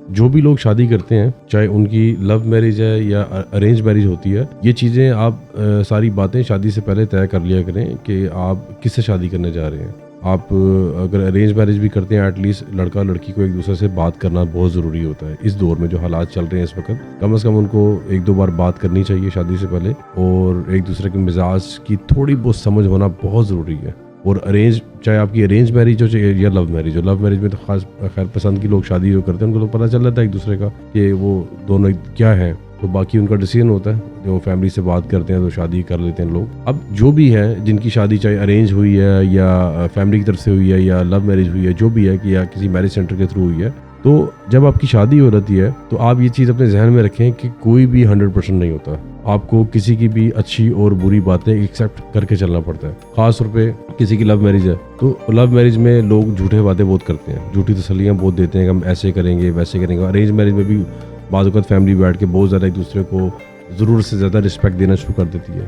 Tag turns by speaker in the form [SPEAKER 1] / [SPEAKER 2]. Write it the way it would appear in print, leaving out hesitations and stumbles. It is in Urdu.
[SPEAKER 1] جو بھی لوگ شادی کرتے ہیں چاہے ان کی لو میرج ہے یا ارینج میرج ہوتی ہے، یہ چیزیں آپ ساری باتیں شادی سے پہلے طے کر لیا کریں کہ آپ کس سے شادی کرنے جا رہے ہیں۔ آپ اگر ارینج میرج بھی کرتے ہیں، ایٹ لیسٹ لڑکا لڑکی کو ایک دوسرے سے بات کرنا بہت ضروری ہوتا ہے اس دور میں جو حالات چل رہے ہیں اس وقت۔ کم از کم ان کو ایک دو بار بات کرنی چاہیے شادی سے پہلے، اور ایک دوسرے کے مزاج کی تھوڑی بہت سمجھ ہونا بہت ضروری ہے۔ اور ارینج، چاہے آپ کی ارینج میرج ہو چاہے یا لو میرج ہو، لو میرج میں تو خاص خیر پسند کی لوگ شادی جو کرتے ہیں ان کو تو پتہ چل جاتا ہے ایک دوسرے کا کہ وہ دونوں کیا ہیں، تو باقی ان کا ڈیسیژن ہوتا ہے۔ جو فیملی سے بات کرتے ہیں تو شادی کر لیتے ہیں لوگ۔ اب جو بھی ہے جن کی شادی چاہے ارینج ہوئی ہے یا فیملی کی طرف سے ہوئی ہے یا لو میرج ہوئی ہے، جو بھی ہے کہ یا کسی میرج سینٹر کے تھرو ہوئی ہے، تو جب آپ کی شادی ہو رہی ہے تو آپ یہ چیز اپنے ذہن میں رکھیں کہ کوئی بھی 100% نہیں ہوتا۔ آپ کو کسی کی بھی اچھی اور بری باتیں ایکسیپٹ کر کے چلنا پڑتا ہے۔ خاص طور پہ کسی کی لو میرج ہے تو لو میرج میں لوگ جھوٹے باتیں بہت کرتے ہیں، جھوٹی تسلیاں بہت دیتے ہیں کہ ہم ایسے کریں گے ویسے کریں گے۔ ارینج میرج میں بھی بعض اوقات فیملی بیٹھ کے بہت زیادہ ایک دوسرے کو ضرورت سے زیادہ رسپیکٹ دینا شروع کر دیتی ہے۔